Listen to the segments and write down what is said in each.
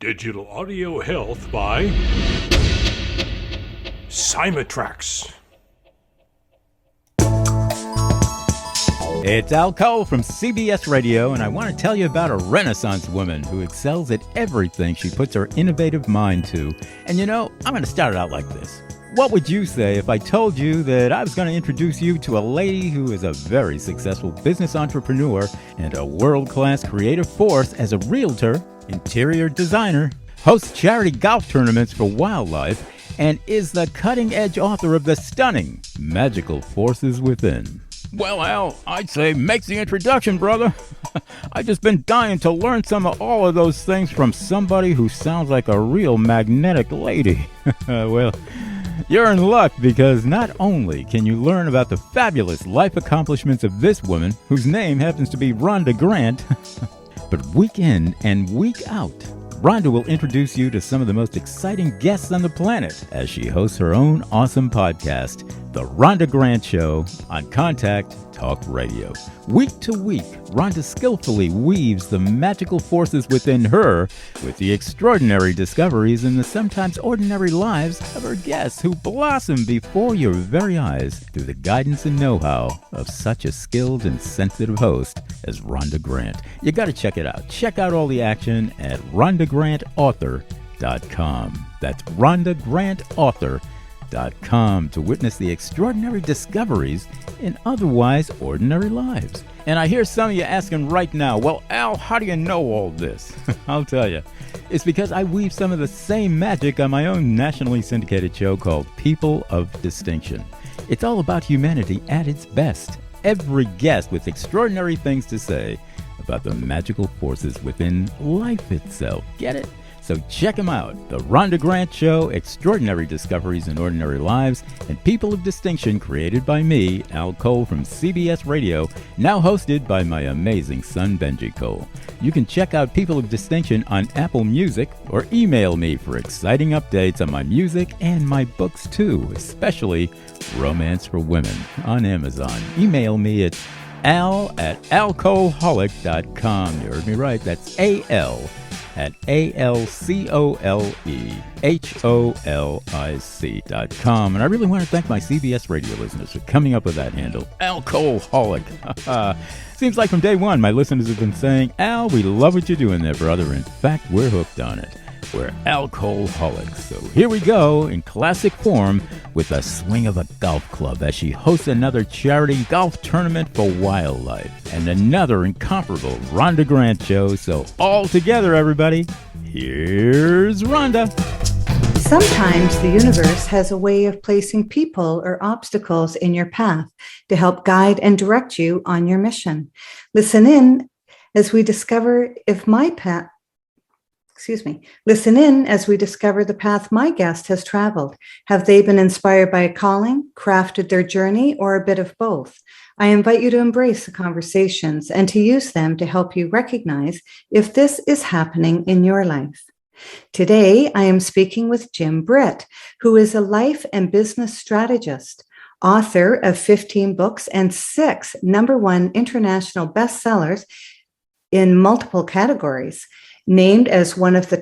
Digital audio health by Simatrax. It's Al Cole from CBS Radio, and I want to tell you about a Renaissance woman who excels at everything she puts her innovative mind to. And you know, I'm going to start it out like this. What would you say if I told you that I was going to introduce you to a lady who is a very successful business entrepreneur and a world-class creative force as a realtor, interior designer, hosts charity golf tournaments for wildlife, and is the cutting-edge author of the stunning Magical Forces Within? Well, Al, I'd say make the introduction, brother. I've just been dying to learn some of all of those things from somebody who sounds like a real magnetic lady. Well, you're in luck, because not only can you learn about the fabulous life accomplishments of this woman, whose name happens to be Rhonda Grant, but week in and week out, Rhonda will introduce you to some of the most exciting guests on the planet as she hosts her own awesome podcast, The Rhonda Grant Show, on Contact Talk Radio. Week to week, Rhonda skillfully weaves the magical forces within her with the extraordinary discoveries in the sometimes ordinary lives of her guests, who blossom before your very eyes through the guidance and know-how of such a skilled and sensitive host as Rhonda Grant. You got to check it out. Check out all the action at rhondagrantauthor.com. That's rhondagrantauthor.com to witness the extraordinary discoveries in otherwise ordinary lives. And I hear some of you asking right now, well, Al, how do you know all this? I'll tell you. It's because I weave some of the same magic on my own nationally syndicated show called People of Distinction. It's all about humanity at its best. Every guest with extraordinary things to say about the magical forces within life itself. Get it? So check them out. The Rhonda Grant Show, Extraordinary Discoveries in Ordinary Lives, and People of Distinction, created by me, Al Cole from CBS Radio, now hosted by my amazing son, Benji Cole. You can check out People of Distinction on Apple Music, or email me for exciting updates on my music and my books too, especially Romance for Women on Amazon. Email me at al@alcoholic.com. You heard me right. That's AL at ALCOLEHOLIC.com. And I really want to thank my CBS radio listeners for coming up with that handle, Alcoholic. Seems like from day one, my listeners have been saying, Al, we love what you're doing there, brother. In fact, we're hooked on it. We're alcoholics. So here we go in classic form with a swing of a golf club as she hosts another charity golf tournament for wildlife and another incomparable Rhonda Grant show. So all together, everybody, here's Rhonda. Sometimes the universe has a way of placing people or obstacles in your path to help guide and direct you on your mission. Listen in as we discover Listen in as we discover the path my guest has traveled. Have they been inspired by a calling, crafted their journey, or a bit of both? I invite you to embrace the conversations and to use them to help you recognize if this is happening in your life. Today, I am speaking with Jim Britt, who is a life and business strategist, author of 15 books and 6 #1 international bestsellers in multiple categories, named as one of the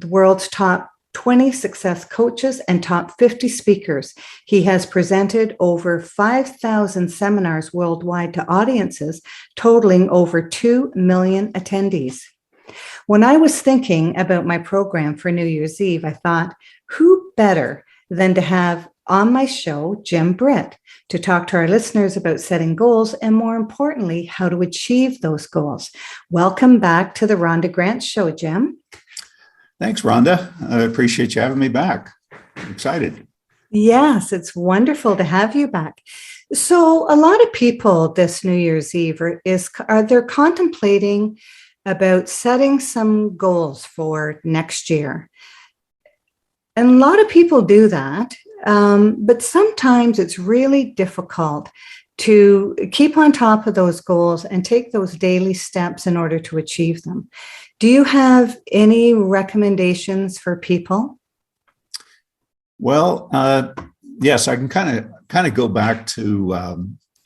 world's top 20 success coaches and top 50 speakers. He has presented over 5,000 seminars worldwide to audiences totaling over 2 million attendees. When I was thinking about my program for New Year's Eve, I thought, who better than to have on my show Jim Britt to talk to our listeners about setting goals and, more importantly, how to achieve those goals. Welcome back to the Rhonda Grant Show, Jim. Thanks, Rhonda. I appreciate you having me back. I'm excited. Yes, it's wonderful to have you back. So a lot of people this New Year's Eve they're contemplating about setting some goals for next year. And a lot of people do that. But sometimes it's really difficult to keep on top of those goals and take those daily steps in order to achieve them. Do you have any recommendations for people? Well, yes, I can kind of go back to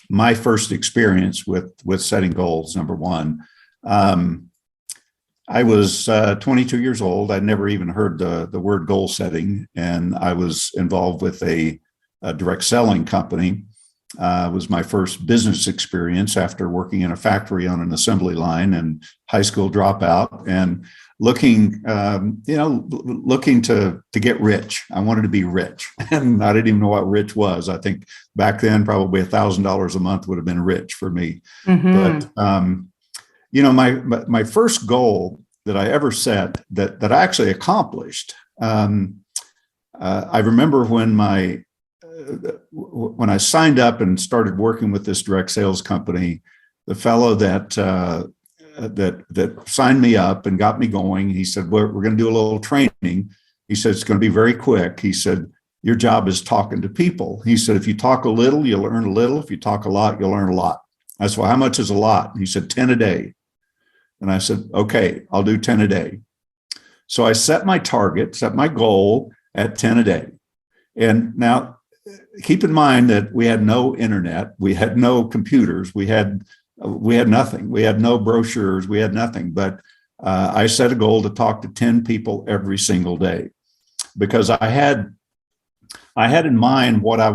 my first experience with setting goals. Number one, I was 22 years old. I'd never even heard the word goal setting, and I was involved with a direct selling company. It was my first business experience after working in a factory on an assembly line and high school dropout, and looking to get rich. I wanted to be rich, and I didn't even know what rich was. I think back then probably $1,000 a month would have been rich for me. But my first goal that I ever set that I actually accomplished. I remember when I signed up and started working with this direct sales company, the fellow that signed me up and got me going, he said, we're going to do a little training. He said, it's going to be very quick. He said, your job is talking to people. He said, if you talk a little, you'll learn a little. If you talk a lot, you'll learn a lot. I said, well, how much is a lot? He said, 10 a day. And I said, okay, I'll do 10 a day. So I set my goal at 10 a day. And now keep in mind that we had no internet, we had no computers, we had nothing. We had no brochures, we had nothing. But I set a goal to talk to 10 people every single day, because I had in mind why I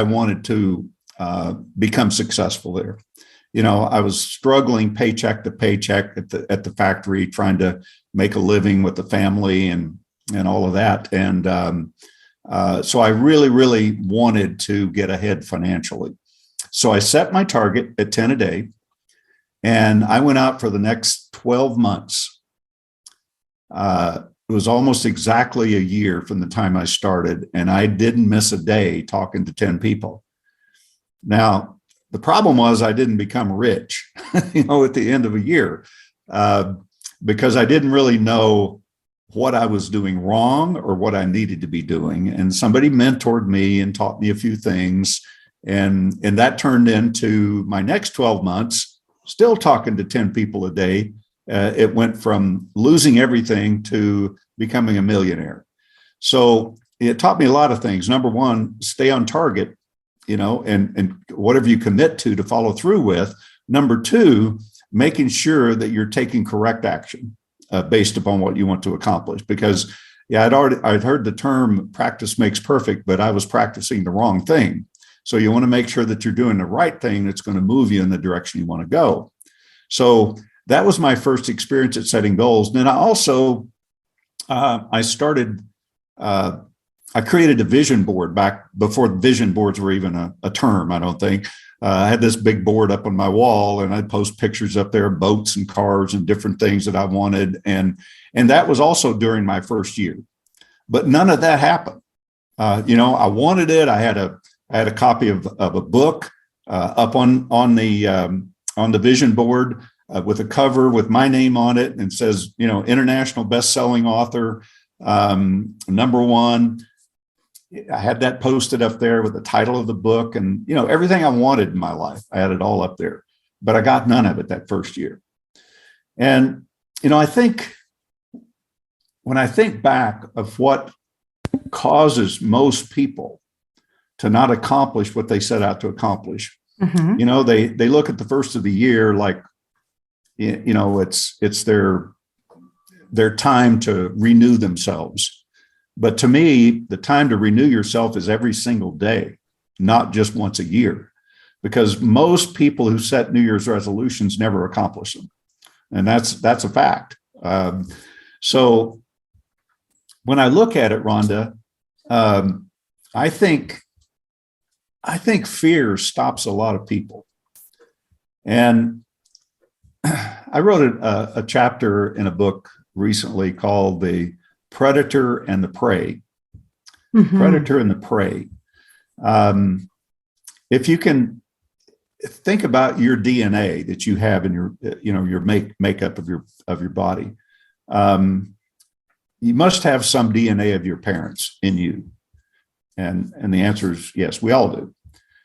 wanted to become successful there. I was struggling paycheck to paycheck at the factory, trying to make a living with the family and all of that. And so I really, really wanted to get ahead financially. So I set my target at 10 a day, and I went out for the next 12 months. It was almost exactly a year from the time I started, and I didn't miss a day talking to 10 people. Now, the problem was I didn't become rich, at the end of a year, because I didn't really know what I was doing wrong or what I needed to be doing. And somebody mentored me and taught me a few things. And that turned into my next 12 months, still talking to 10 people a day. It went from losing everything to becoming a millionaire. So it taught me a lot of things. Number one, stay on target, and whatever you commit to follow through with. Number two, making sure that you're taking correct action based upon what you want to accomplish. Because I'd heard the term practice makes perfect, but I was practicing the wrong thing. So you want to make sure that you're doing the right thing that's going to move you in the direction you want to go. So that was my first experience at setting goals. Then I also, I created a vision board back before vision boards were even a term, I don't think. I had this big board up on my wall, and I'd post pictures up there of boats and cars and different things that I wanted. And that was also during my first year. But none of that happened. I wanted it. I had a copy of a book up on the vision board with a cover with my name on it, and says, international best-selling author, #1. I had that posted up there with the title of the book, and everything I wanted in my life. I had it all up there, but I got none of it that first year. And I think when I think back of what causes most people to not accomplish what they set out to accomplish, they look at the first of the year like it's their time to renew themselves. But to me, the time to renew yourself is every single day, not just once a year, because most people who set New Year's resolutions never accomplish them. And that's a fact. So when I look at it, Rhonda, I think fear stops a lot of people. And I wrote a chapter in a book recently called The Predator and the Prey. Predator and the Prey. If you can think about your DNA that you have in your makeup of your body, you must have some DNA of your parents in you. And the answer is yes, we all do.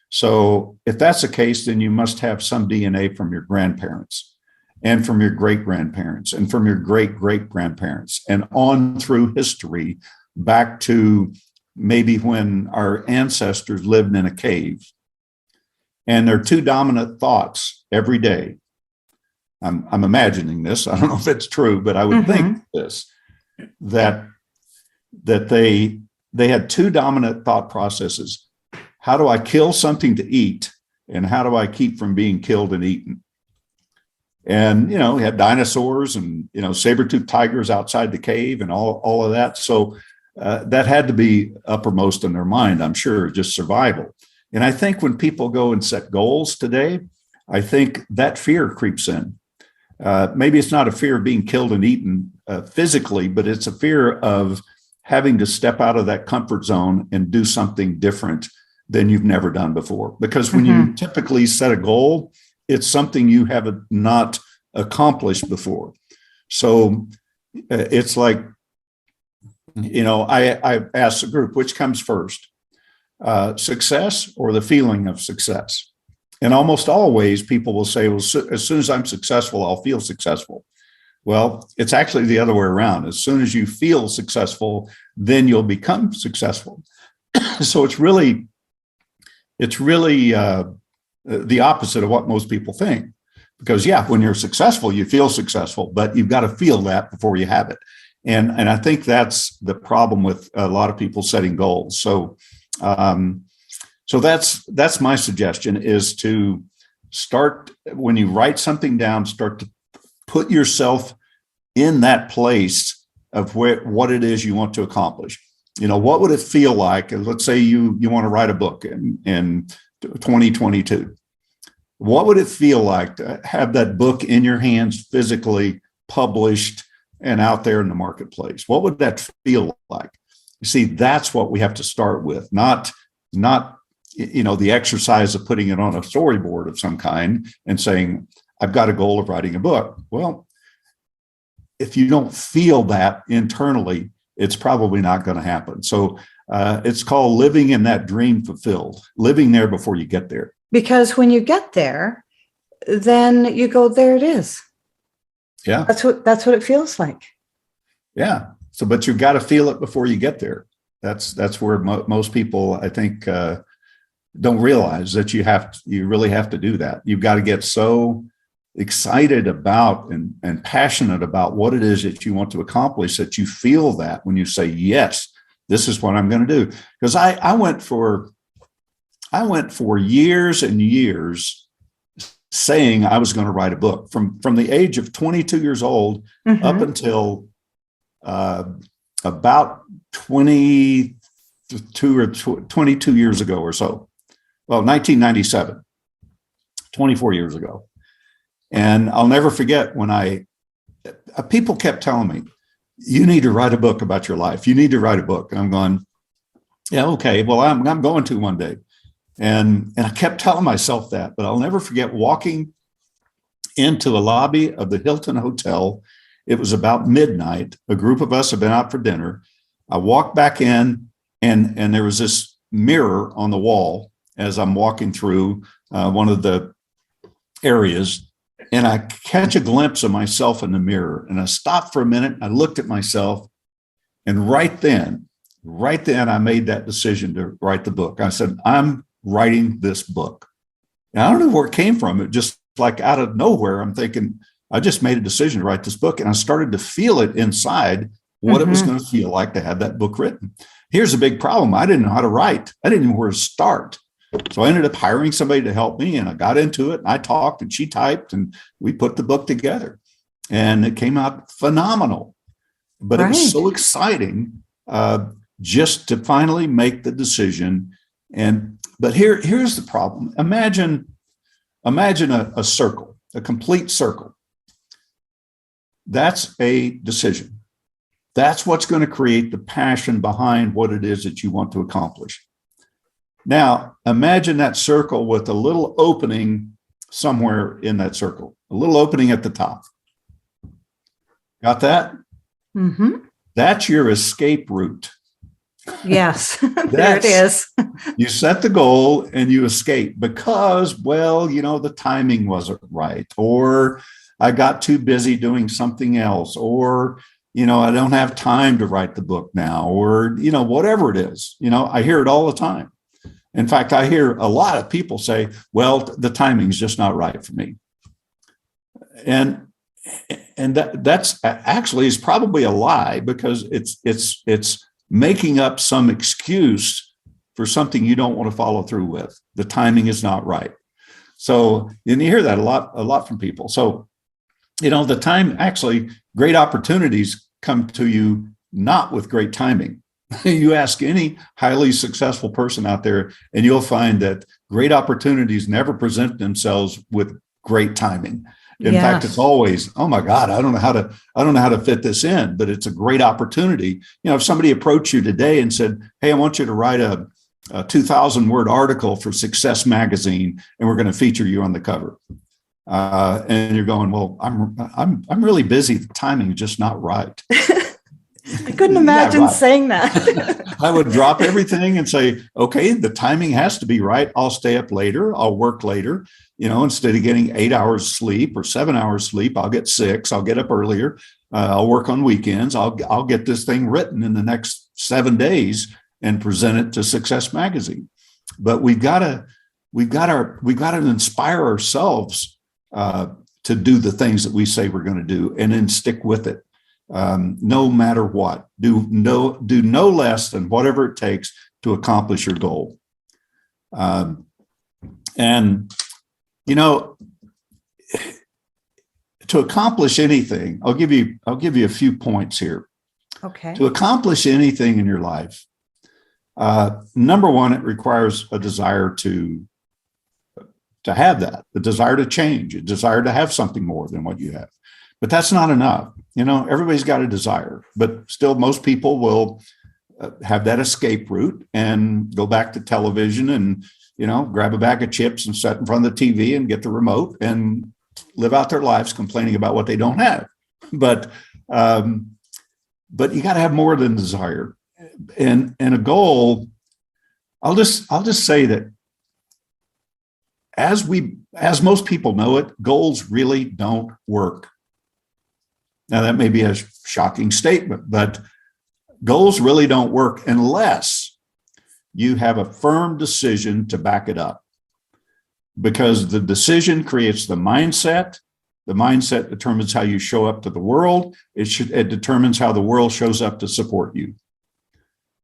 So if that's the case, then you must have some DNA from your grandparents, and from your great-grandparents, and from your great-great-grandparents, and on through history back to maybe when our ancestors lived in a cave. And their two dominant thoughts every day I'm imagining this. I don't know if it's true, but I would think this, that they had two dominant thought processes. How do I kill something to eat? And how do I keep from being killed and eaten? And, you had dinosaurs and, saber-toothed tigers outside the cave and all of that. So that had to be uppermost in their mind, I'm sure, just survival. And I think when people go and set goals today, I think that fear creeps in. Maybe it's not a fear of being killed and eaten physically, but it's a fear of having to step out of that comfort zone and do something different than you've never done before. Because when you typically set a goal, it's something you have not accomplished before. So it's like, I asked the group, which comes first, success or the feeling of success? And almost always people will say, well, as soon as I'm successful, I'll feel successful. Well, it's actually the other way around. As soon as you feel successful, then you'll become successful. So it's really the opposite of what most people think. Because when you're successful, you feel successful, but you've got to feel that before you have it. And I think that's the problem with a lot of people setting goals. So that's my suggestion, is to start, when you write something down, start to put yourself in that place of what it is you want to accomplish. What would it feel like? Let's say you want to write a book in 2022. What would it feel like to have that book in your hands, physically published and out there in the marketplace? What would that feel like? You see, that's what we have to start with, not the exercise of putting it on a storyboard of some kind and saying, I've got a goal of writing a book. Well, if you don't feel that internally, it's probably not going to happen. So it's called living in that dream fulfilled, living there before you get there. Because when you get there, then you go, there it is. Yeah. That's what it feels like. Yeah. So, but you've got to feel it before you get there. That's where most people, I think, don't realize that you really have to do that. You've got to get so excited about and passionate about what it is that you want to accomplish that you feel that when you say, yes, this is what I'm going to do. Because I went for years and years saying I was going to write a book from the age of 22 years old up until about 22 or 22 years ago or so. Well, 1997, 24 years ago. And I'll never forget when people kept telling me, you need to write a book about your life. You need to write a book. And I'm going, yeah, okay. Well, I'm going to one day. And I kept telling myself that, but I'll never forget walking into the lobby of the Hilton Hotel. It was about midnight. A group of us had been out for dinner. I walked back in and there was this mirror on the wall as I'm walking through one of the areas. And I catch a glimpse of myself in the mirror. And I stopped for a minute. I looked at myself. And right then, I made that decision to write the book. I said, I'm writing this book. And I don't know where it came from. It just like out of nowhere, I'm thinking, I just made a decision to write this book. And I started to feel it inside what it was going to feel like to have that book written. Here's a big problem. I didn't know how to write. I didn't know where to start. So I ended up hiring somebody to help me, and I got into it, and I talked and she typed, and we put the book together, and it came out phenomenal. But It was so exciting just to finally make the decision. But here's the problem. Imagine a circle, a complete circle. That's a decision. That's what's going to create the passion behind what it is that you want to accomplish. Now, imagine that circle with a little opening somewhere in that circle, a little opening at the top. Got that? Mm-hmm. That's your escape route. Yes, there it is. You set the goal and you escape because, the timing wasn't right, or I got too busy doing something else, or, I don't have time to write the book now, or, whatever it is. I hear it all the time. In fact, I hear a lot of people say, well, the timing's just not right for me. And that's actually is probably a lie, because it's making up some excuse for something you don't want to follow through with. The timing is not right. So, and you hear that a lot from people. So, the time, actually, great opportunities come to you not with great timing. You ask any highly successful person out there, and you'll find that great opportunities never present themselves with great timing. In fact, it's always, oh my God, I don't know how to fit this in, but it's a great opportunity. If somebody approached you today and said, hey, I want you to write a 2,000-word article for Success Magazine, and we're going to feature you on the cover. And you're going, well, I'm really busy. The timing is just not right. I couldn't imagine saying that. I would drop everything and say, okay, the timing has to be right. I'll stay up later. I'll work later. Instead of getting 8 hours sleep or 7 hours sleep, I'll get 6. I'll get up earlier. I'll work on weekends. I'll get this thing written in the next 7 days and present it to Success Magazine. But we've got to inspire ourselves to do the things that we say we're going to do, and then stick with it. No matter what, do no less than whatever it takes to accomplish your goal. To accomplish anything, I'll give you a few points here. Okay. To accomplish anything in your life, number one, it requires a desire to have that, the desire to change, a desire to have something more than what you have. But that's not enough. Everybody's got a desire, but still most people will have that escape route and go back to television and, grab a bag of chips and sit in front of the TV and get the remote and live out their lives complaining about what they don't have. But you got to have more than desire and a goal. I'll just say that as most people know it, goals really don't work. Now, that may be a shocking statement, but goals really don't work unless you have a firm decision to back it up, because the decision creates the mindset. The mindset determines how you show up to the world. It determines how the world shows up to support you.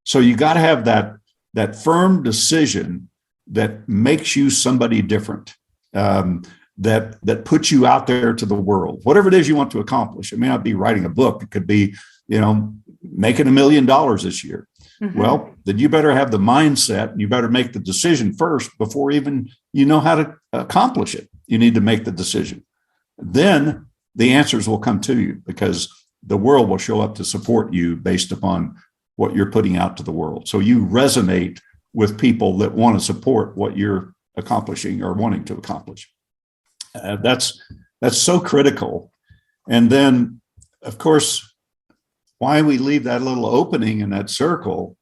So you got to have that firm decision that makes you somebody different. That puts you out there to the world, whatever it is you want to accomplish. It may not be writing a book. It could be, making $1 million this year. Mm-hmm. Well, then you better have the mindset, and you better make the decision first before even you know how to accomplish it. You need to make the decision. Then the answers will come to you, because the world will show up to support you based upon what you're putting out to the world. So you resonate with people that want to support what you're accomplishing or wanting to accomplish. That's so critical. And then, of course, why we leave that little opening in that circle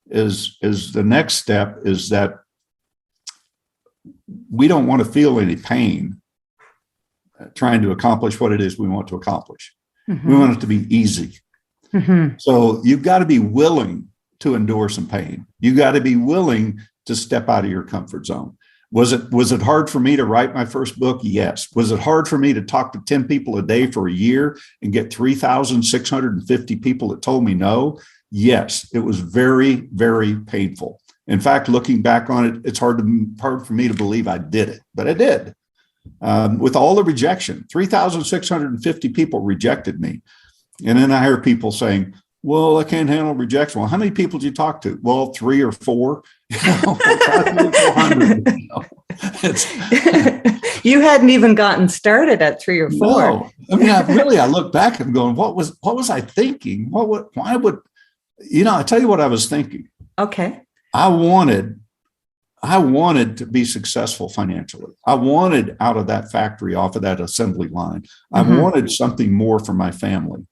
is the next step is that we don't want to feel any pain trying to accomplish what it is we want to accomplish. Mm-hmm. We want it to be easy. Mm-hmm. So you've got to be willing to endure some pain. You got to be willing to step out of your comfort zone. Was it hard for me to write my first book? Yes. Was it hard for me to talk to 10 people a day for a year and get 3,650 people that told me no? Yes. It was very, very painful. In fact, looking back on it, it's hard for me to believe I did it, but I did. With all the rejection, 3,650 people rejected me. And then I hear people saying, well, I can't handle rejection. Well, how many people did you talk to? Well, 3 or 4. You hadn't even gotten started at 3 or 4. No. I mean, I look back and going, what was I thinking? I tell you what I was thinking. Okay. I wanted to be successful financially. I wanted out of that factory, off of that assembly line. Mm-hmm. I wanted something more for my family.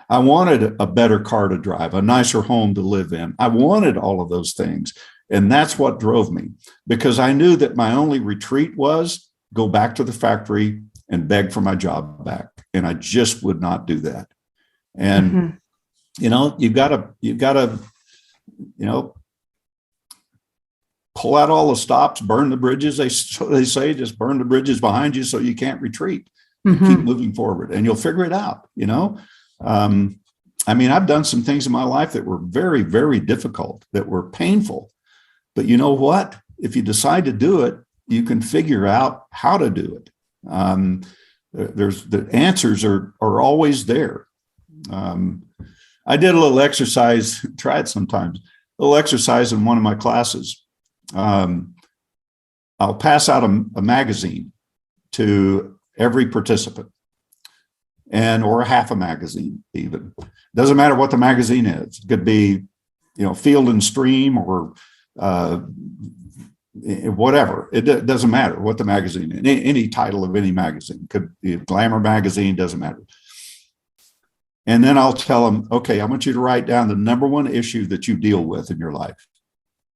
I wanted a better car to drive, a nicer home to live in. I wanted all of those things. And that's what drove me, because I knew that my only retreat was go back to the factory and beg for my job back. And I just would not do that. And, you've got to, pull out all the stops, burn the bridges. They say just burn the bridges behind you so you can't retreat. and keep moving forward, and you'll figure it out. I've done some things in my life that were very, very difficult, that were painful. But you know what? If you decide to do it, you can figure out how to do it. There's the answers are always there. I did a little exercise, try it sometimes, a little exercise in one of my classes. I'll pass out a magazine to every participant, or half a magazine even. Doesn't matter what the magazine is. It could be, Field and Stream or whatever. It doesn't matter what the magazine is. Any title of any magazine. Could be a glamour magazine, doesn't matter. And then I'll tell them, okay, I want you to write down the number one issue that you deal with in your life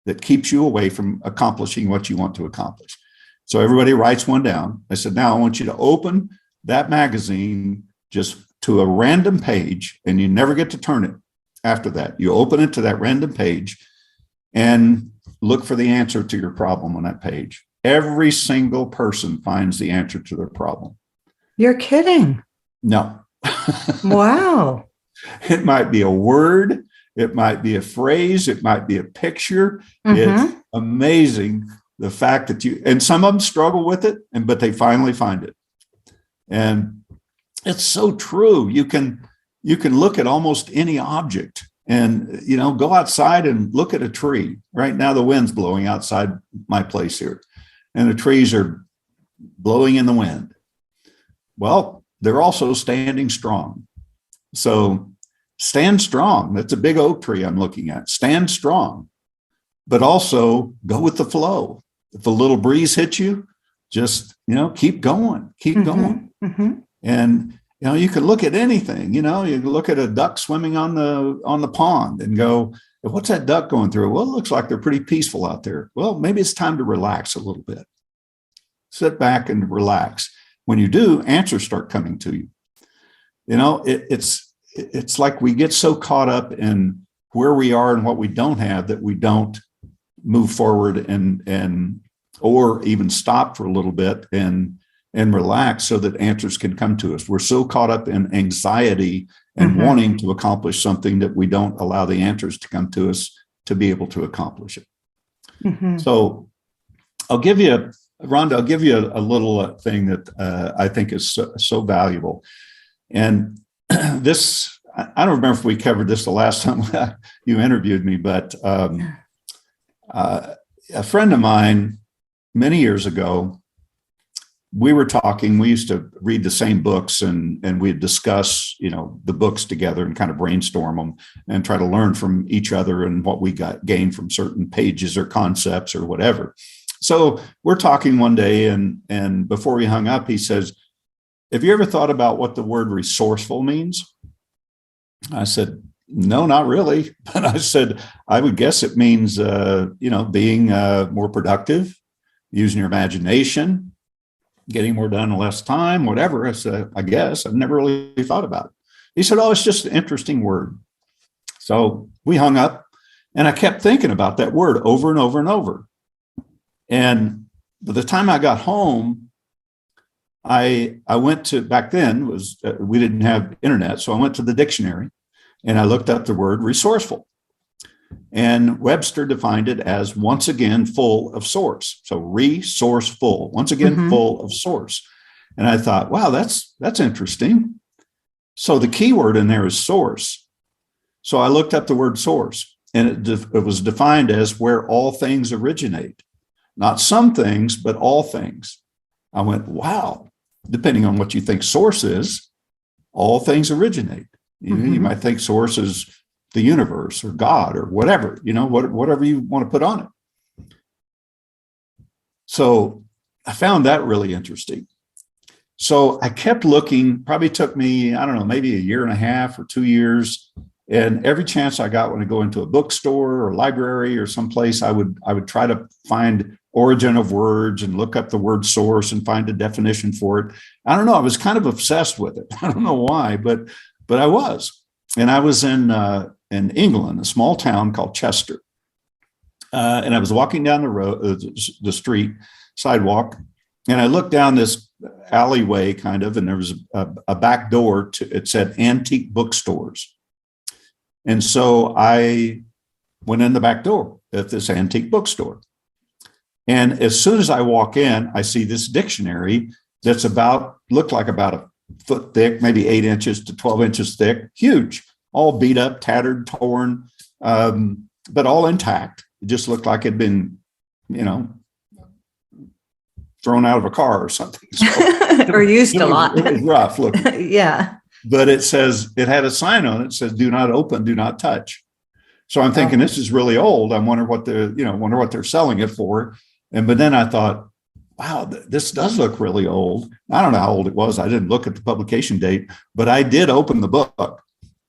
that keeps you away from accomplishing what you want to accomplish. So everybody writes one down. I said, now I want you to open that magazine just to a random page, and you never get to turn it after that. You open it to that random page and look for the answer to your problem on that page. Every single person finds the answer to their problem. You're kidding. No. Wow. It might be a word. It might be a phrase. It might be a picture. It's amazing the fact that and some of them struggle with it, but they finally find it. And it's so true. You can look at almost any object and, go outside and look at a tree. Right now, the wind's blowing outside my place here, and the trees are blowing in the wind. Well, they're also standing strong. So stand strong. That's a big oak tree I'm looking at. Stand strong, but also go with the flow. If a little breeze hits you, just, keep going, keep going. And, you can look at anything, you can look at a duck swimming on the pond and go, what's that duck going through? Well, it looks like they're pretty peaceful out there. Well, maybe it's time to relax a little bit. Sit back and relax. When you do, answers start coming to you. It's like we get so caught up in where we are and what we don't have that we don't move forward or even stop for a little bit and relax so that answers can come to us. We're so caught up in anxiety and wanting to accomplish something that we don't allow the answers to come to us to be able to accomplish it. So Rhonda, I'll give you a little thing that I think is so valuable. And this, I don't remember if we covered this the last time you interviewed me, but a friend of mine many years ago, we were talking, we used to read the same books and we'd discuss, the books together and kind of brainstorm them and try to learn from each other and what we gained from certain pages or concepts or whatever. So we're talking one day and before we hung up, he says, have you ever thought about what the word resourceful means? I said, no, not really. But I said, I would guess it means, being more productive, using your imagination, getting more done in less time, whatever. I said, I guess I've never really thought about it. He said, oh, it's just an interesting word. So we hung up and I kept thinking about that word over and over and over. And by the time I got home, I went to, back then we didn't have internet. So I went to the dictionary and I looked up the word resourceful. And Webster defined it as, once again, full of source. So resourceful, once again, full of source. And I thought, wow, that's interesting. So the key word in there is source. So I looked up the word source, and it was defined as where all things originate. Not some things, but all things. I went, wow, depending on what you think source is, all things originate. You might think source is the universe or God or whatever, whatever you want to put on it. So I found that really interesting. So I kept looking, probably took me, I don't know, maybe a year and a half or 2 years. And every chance I got when I go into a bookstore or library or someplace, I would try to find origin of words and look up the word source and find a definition for it. I don't know. I was kind of obsessed with it. I don't know why, but I was. And I was in England, a small town called Chester. And I was walking down the road, the street sidewalk, and I looked down this alleyway kind of, and there was a back door it said antique bookstores. And so I went in the back door at this antique bookstore. And as soon as I walk in, I see this dictionary that's looked like about a foot thick, maybe 8 inches to 12 inches thick, huge, all beat up, tattered, torn, but all intact. It just looked like it'd been, thrown out of a car or something. So, or used a lot. It was rough looking. Yeah. But it had a sign on it that says, "Do not open, do not touch." So I'm thinking, this is really old. I wonder what they're selling it for. But then I thought, wow, this does look really old. I don't know how old it was. I didn't look at the publication date, but I did open the book.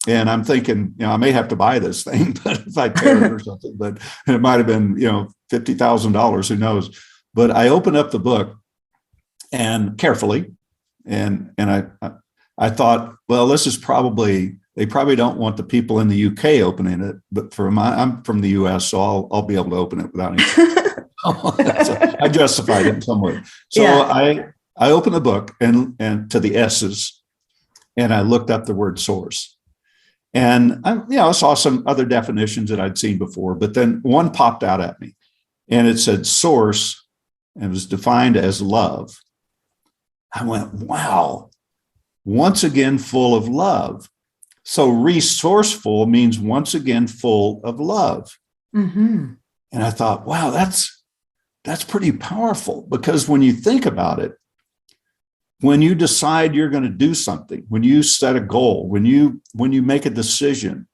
And I'm thinking, I may have to buy this thing, but if I tear it or something, but it might have been, $50,000, who knows? But I opened up the book and carefully, and I thought, well, this is they probably don't want the people in the UK opening it, but I'm from the US, so I'll be able to open it without any. So I justified it in some way. So I opened the book and to the S's, and I looked up the word source. And I saw some other definitions that I'd seen before, but then one popped out at me, and it said source, and it was defined as love. I went, wow, once again full of love. So resourceful means once again full of love. Mm-hmm. And I thought, wow, that's pretty powerful, because when you think about it, when you decide you're going to do something, when you set a goal, when you make a decision,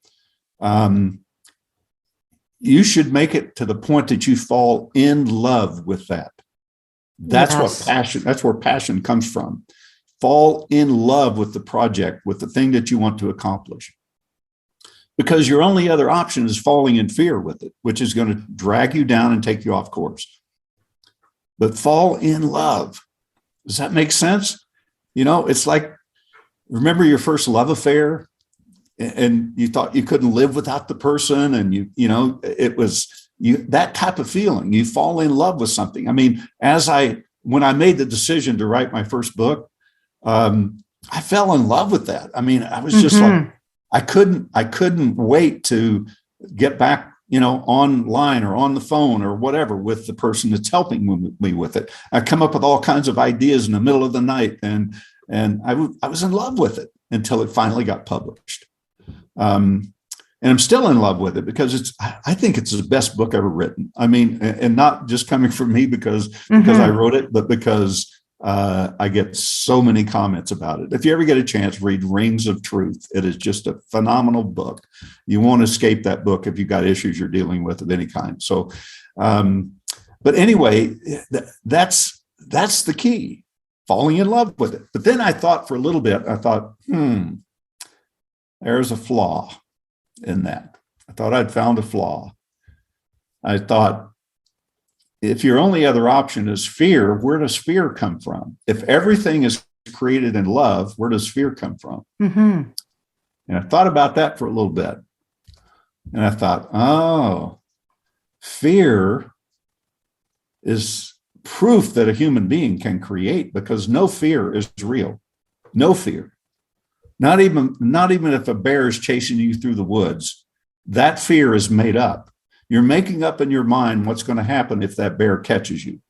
you should make it to the point that you fall in love with that. That's where passion comes from. Fall in love with the project, with the thing that you want to accomplish. Because your only other option is falling in fear with it, which is going to drag you down and take you off course. But fall in love. Does that make sense? It's like, remember your first love affair, and you thought you couldn't live without the person, and it was that type of feeling. You fall in love with something. I mean, when I made the decision to write my first book, I fell in love with that. I mean, I was just like, I couldn't wait to get back, online or on the phone or whatever with the person that's helping me with it. I come up with all kinds of ideas in the middle of the night, and I was in love with it until it finally got published. And I'm still in love with it because I think it's the best book ever written. I mean, and not just coming from me because I wrote it, but because I get so many comments about it. If you ever get a chance, read Rings of Truth. It is just a phenomenal book. You won't escape that book if you've got issues you're dealing with of any kind. So, but anyway, that's the key, falling in love with it. But then I thought for a little bit, there's a flaw in that. I thought I'd found a flaw. I thought, if your only other option is fear, where does fear come from? If everything is created in love, where does fear come from? Mm-hmm. And I thought about that for a little bit. And I thought, fear is proof that a human being can create, because no fear is real. No fear. Not even if a bear is chasing you through the woods, that fear is made up. You're making up in your mind what's going to happen if that bear catches you.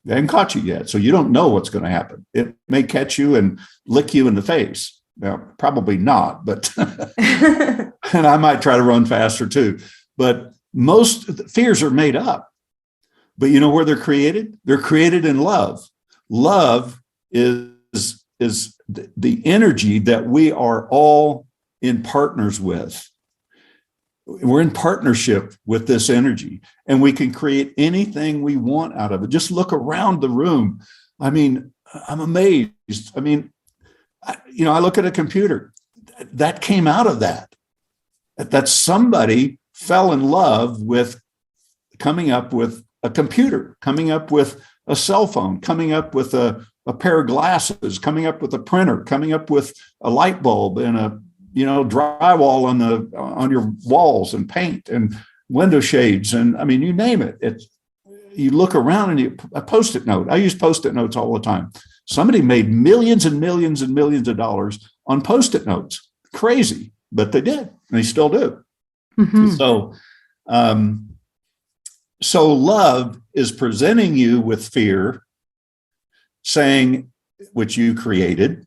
They haven't caught you yet, so you don't know what's going to happen. It may catch you and lick you in the face. Now, probably not, but and I might try to run faster too. But most fears are made up. But you know where they're created? They're created in love. Love is the energy that we are all in partners with. We're in partnership with this energy, and we can create anything we want out of it. Just look around the room. I mean, I'm amazed. I mean, I look at a computer that came out of that somebody fell in love with coming up with a computer, coming up with a cell phone, coming up with a pair of glasses, coming up with a printer, coming up with a light bulb and a drywall on your walls and paint and window shades. And I mean, you name it. you look around and a Post-it note. I use Post-it notes all the time. Somebody made millions and millions and millions of dollars on Post-it notes. Crazy, but they did. And they still do. Mm-hmm. So love is presenting you with fear, saying, which you created,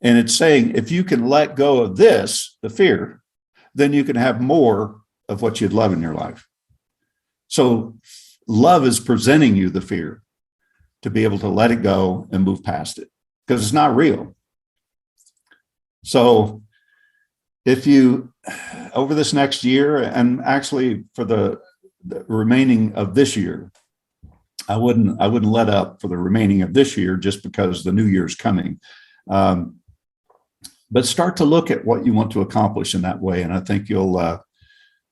and it's saying, if you can let go of this, the fear, then you can have more of what you'd love in your life. So love is presenting you the fear to be able to let it go and move past it, because it's not real. So if you, over this next year, and actually for the remaining of this year, I wouldn't let up for the remaining of this year just because the new year's coming. But start to look at what you want to accomplish in that way. And I think you'll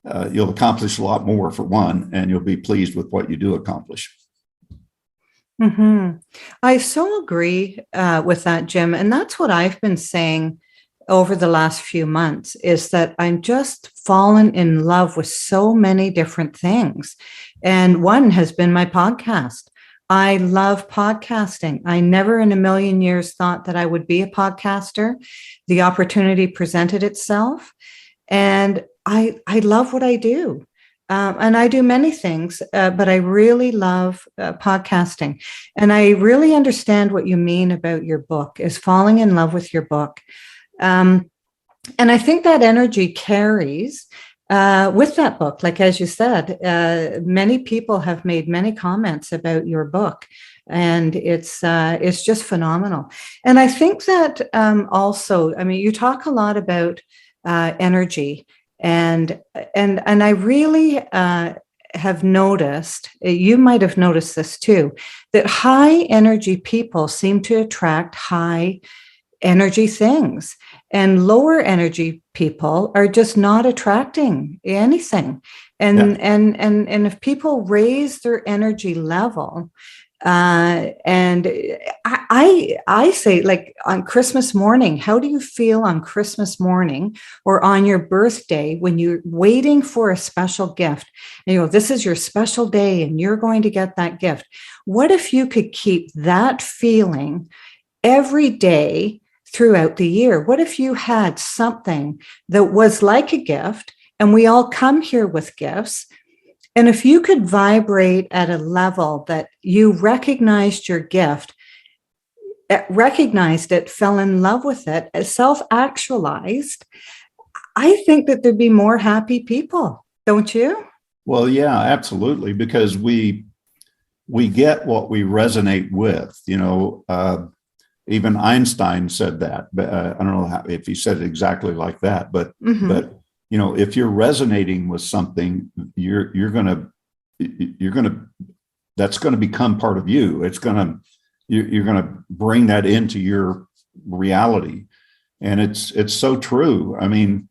accomplish a lot more, for one, and you'll be pleased with what you do accomplish. Mm-hmm. I so agree with that, Jim. And that's what I've been saying over the last few months, is that I'm just fallen in love with so many different things. And one has been my podcast. I love podcasting. I never in a million years thought that I would be a podcaster. The opportunity presented itself, and I love what I do. And I do many things, but I really love podcasting. And I really understand what you mean about your book, is falling in love with your book. And I think that energy carries with that book. Like, as you said, many people have made many comments about your book, and it's just phenomenal. And I think that also, I mean, you talk a lot about energy, and I really have noticed, you might have noticed this too, that high energy people seem to attract high energy things, and lower energy people are just not attracting anything. And if people raise their energy level, and I say, like, on Christmas morning, how do you feel on Christmas morning or on your birthday when you're waiting for a special gift? And you know, this is your special day and you're going to get that gift. What if you could keep that feeling every day throughout the year? What if you had something that was like a gift, and we all come here with gifts, and if you could vibrate at a level that you recognized your gift, recognized it, fell in love with it, self-actualized, I think that there'd be more happy people, don't you? Well, yeah, absolutely, because we get what we resonate with. You know, even Einstein said that, but I don't know if he said it exactly like that, but you know, if you're resonating with something, you're gonna that's gonna become part of you. You're gonna bring that into your reality, and it's so true. I mean,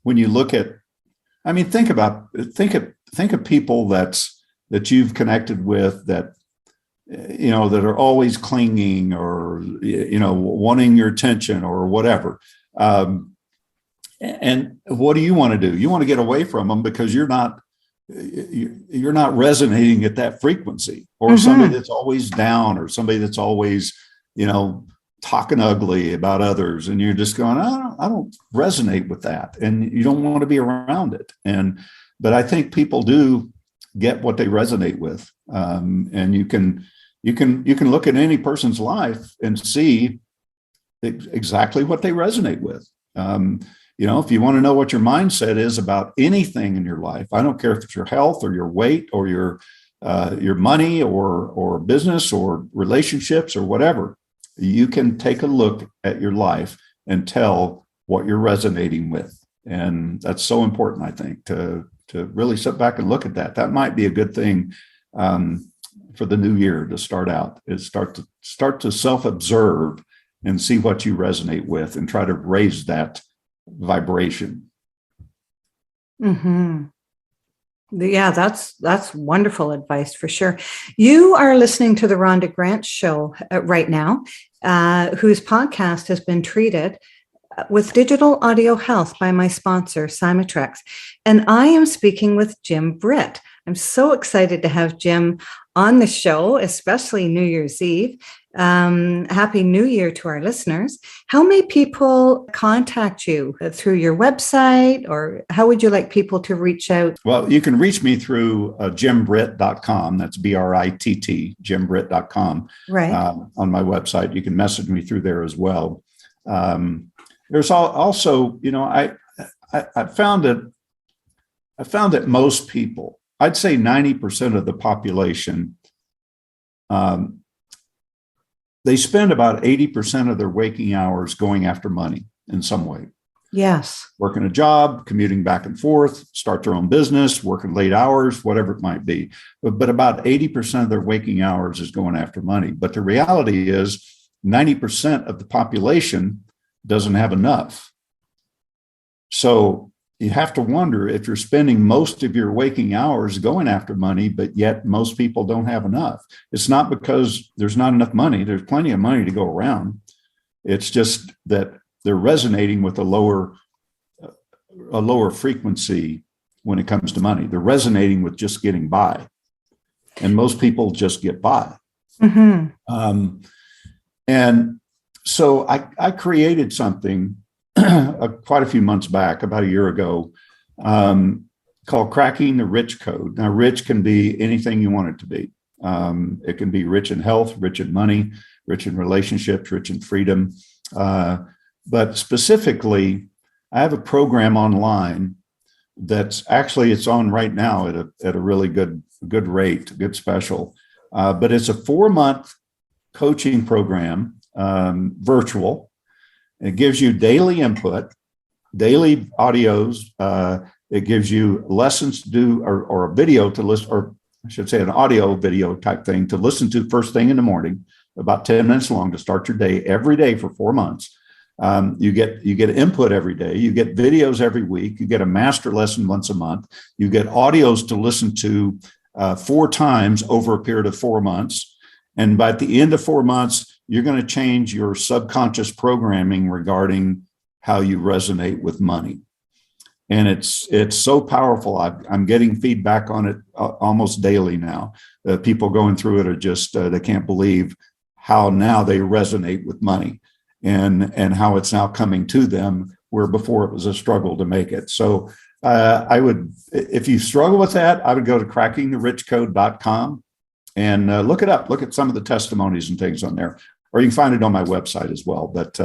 when you look at, I mean, think of people that you've connected with, that you know, that are always clinging, or you know, wanting your attention or whatever. And what do you want to do? You want to get away from them because you're not resonating at that frequency, or somebody that's always down, or somebody that's always, you know, talking ugly about others, and you're just going, I don't resonate with that, and you don't want to be around it. But I think people do get what they resonate with, and you can look at any person's life and see exactly what they resonate with. You know, if you want to know what your mindset is about anything in your life, I don't care if it's your health or your weight or your money or business or relationships or whatever, you can take a look at your life and tell what you're resonating with. And that's so important, I think, to really sit back and look at that. That might be a good thing for the new year to start out, is start to self-observe and see what you resonate with, and try to raise that vibration. Yeah, that's wonderful advice for sure. You are listening to the Rhonda Grant Show right now, whose podcast has been treated with digital audio health by my sponsor, Symatrex. And I am speaking with Jim Britt. I'm so excited to have Jim on the show, especially New Year's Eve. Happy New Year to our listeners. How may people contact you through your website, or how would you like people to reach out? Well, you can reach me through jimbritt.com. That's BRITT, jimbritt.com. Right. On my website. You can message me through there as well. There's also, I found that most people, I'd say 90% of the population, they spend about 80% of their waking hours going after money in some way. Yes. Working a job, commuting back and forth, start their own business, working late hours, whatever it might be. But about 80% of their waking hours is going after money. But the reality is 90% of the population doesn't have enough. So you have to wonder if you're spending most of your waking hours going after money, but yet most people don't have enough. It's not because there's not enough money. There's plenty of money to go around. It's just that they're resonating with a lower frequency when it comes to money. They're resonating with just getting by. And most people just get by. Mm-hmm. And so I created something quite a few months back, about a year ago, called Cracking the Rich Code. Now, rich can be anything you want it to be. It can be rich in health, rich in money, rich in relationships, rich in freedom. But specifically, I have a program online that's actually, it's on right now at a really good rate, good special. But it's a 4-month coaching program, virtual. It gives you daily input, daily audios. It gives you lessons to do, or a video to listen, or I should say an audio video type thing to listen to first thing in the morning, about 10 minutes long to start your day every day for 4 months. You get input every day. You get videos every week. You get a master lesson once a month. You get audios to listen to 4 times over a period of 4 months. And by the end of 4 months, you're going to change your subconscious programming regarding how you resonate with money. And it's so powerful. I'm getting feedback on it almost daily now. People going through it are just, they can't believe how now they resonate with money and how it's now coming to them, where before it was a struggle to make it. So I would, if you struggle with that, I would go to crackingtherichcode.com and look it up. Look at some of the testimonies and things on there. Or you can find it on my website as well. But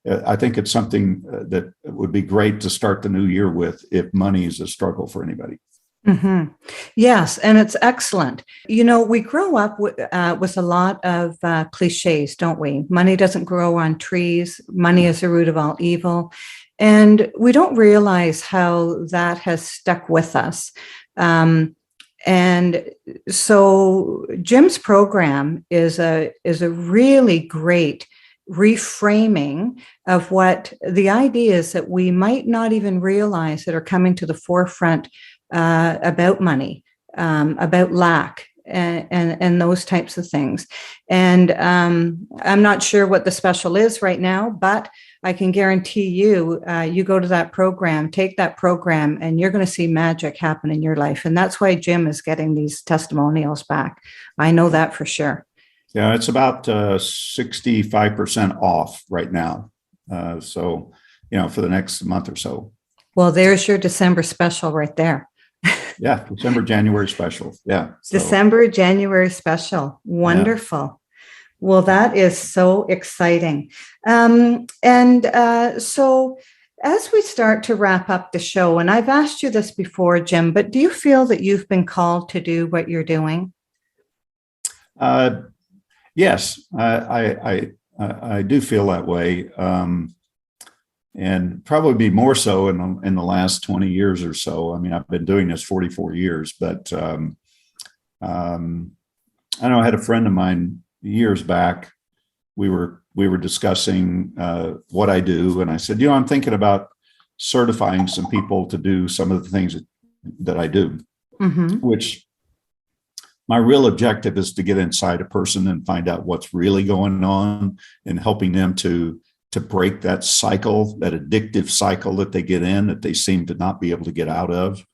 I think it's something that would be great to start the new year with if money is a struggle for anybody. Mm-hmm. Yes, and it's excellent. We grow up with a lot of cliches, don't we? Money doesn't grow on trees. Money is the root of all evil. And we don't realize how that has stuck with us. And so Jim's program is a really great reframing of what the ideas that we might not even realize that are coming to the forefront about money, about lack, and those types of things. And I'm not sure what the special is right now, but I can guarantee you, you go to that program, take that program, and you're going to see magic happen in your life. And that's why Jim is getting these testimonials back. I know that for sure. Yeah, it's about 65% off right now. So, for the next month or so. Well, there's your December special right there. Yeah, December, January special. Yeah. So. December, January special. Wonderful. Yeah. Well, that is so exciting. So as we start to wrap up the show, and I've asked you this before, Jim, but do you feel that you've been called to do what you're doing? Yes, I do feel that way. And probably be more so in the last 20 years or so. I mean, I've been doing this 44 years, but I know I had a friend of mine years back. We were discussing what I do, and I said, I'm thinking about certifying some people to do some of the things that I do, mm-hmm. which my real objective is to get inside a person and find out what's really going on and helping them to break that cycle, that addictive cycle that they get in, that they seem to not be able to get out of.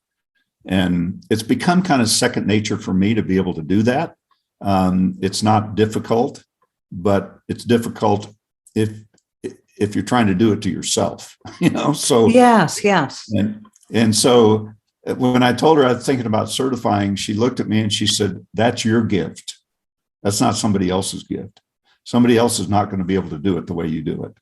And it's become kind of second nature for me to be able to do that. It's not difficult, but it's difficult if you're trying to do it to yourself, so. Yes. And so when I told her I was thinking about certifying, she looked at me and she said, "That's your gift. That's not somebody else's gift. Somebody else is not going to be able to do it the way you do it."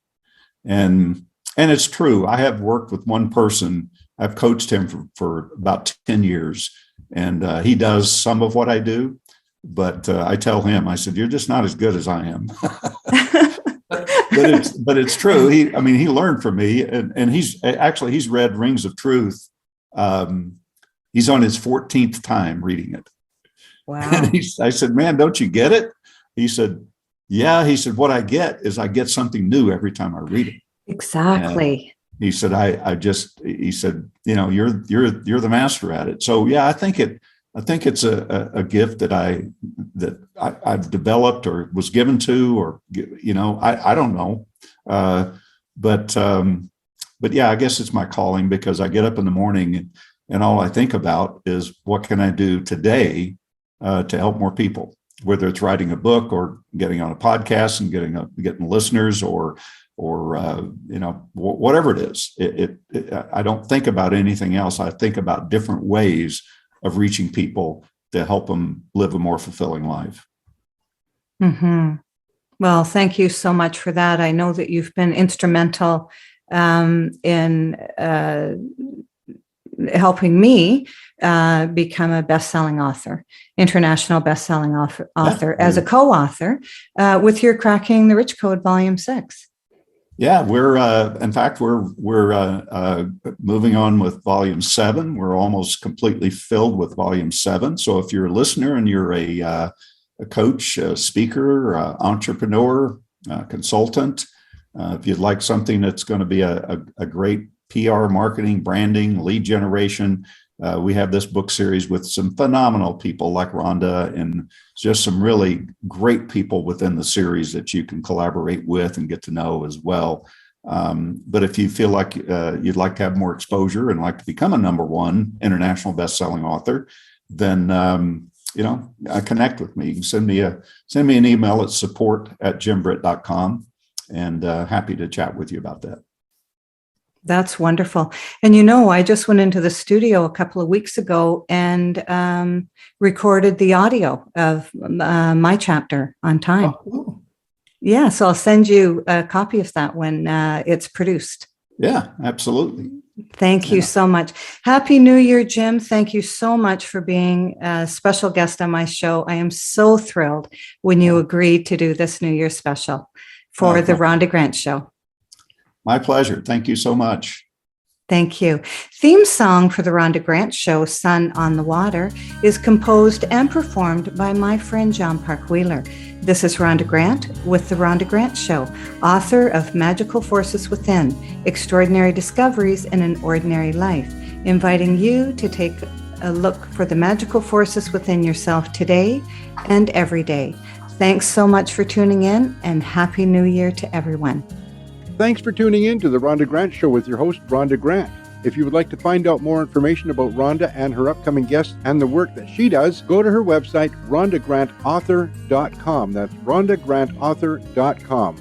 And it's true. I have worked with one person. I've coached him for about 10 years, and he does some of what I do. But I tell him, I said, "You're just not as good as I am." but it's true. He learned from me, and he's read Rings of Truth. He's on his 14th time reading it. Wow. And I said, "Man, don't you get it?" He said, "Yeah." He said, "What I get is I get something new every time I read it." Exactly. And he said, he said, you're the master at it. So yeah, I think it's a gift that I've developed or was given to, or, I don't know. But yeah, I guess it's my calling, because I get up in the morning and all I think about is what can I do today to help more people, whether it's writing a book or getting on a podcast and getting listeners or whatever it is. I don't think about anything else. I think about different ways of reaching people to help them live a more fulfilling life. Mm-hmm. Well, thank you so much for that. I know that you've been instrumental in helping me become a best-selling author, international best-selling author, as a co-author with your Cracking the Rich Code, Volume 6. Yeah, we're moving on with Volume 7. We're almost completely filled with Volume 7. So if you're a listener and you're a coach, a speaker, entrepreneur, consultant, if you'd like something that's going to be a great PR, marketing, branding, lead generation, we have this book series with some phenomenal people like Rhonda, and just some really great people within the series that you can collaborate with and get to know as well. But if you feel like you'd like to have more exposure and like to become a #1 international best-selling author, then connect with me. You can send me an email at support@jimbritt.com, and happy to chat with you about that. That's wonderful. And I just went into the studio a couple of weeks ago and recorded the audio of my chapter on time. Oh, cool. Yeah, so I'll send you a copy of that when it's produced. Yeah, absolutely. Thank you so much. Happy New Year, Jim. Thank you so much for being a special guest on my show. I am so thrilled when you agreed to do this New Year special for the Rhonda Grant Show. My pleasure. Thank you so much. Thank you. Theme song for the Rhonda Grant Show, Sun on the Water, is composed and performed by my friend John Park Wheeler. This is Rhonda Grant with the Rhonda Grant Show, author of Magical Forces Within, Extraordinary Discoveries in an Ordinary Life, inviting you to take a look for the magical forces within yourself today and every day. Thanks so much for tuning in, and Happy New Year to everyone. Thanks for tuning in to the Rhonda Grant Show with your host, Rhonda Grant. If you would like to find out more information about Rhonda and her upcoming guests and the work that she does, go to her website, rhondagrantauthor.com. That's rhondagrantauthor.com.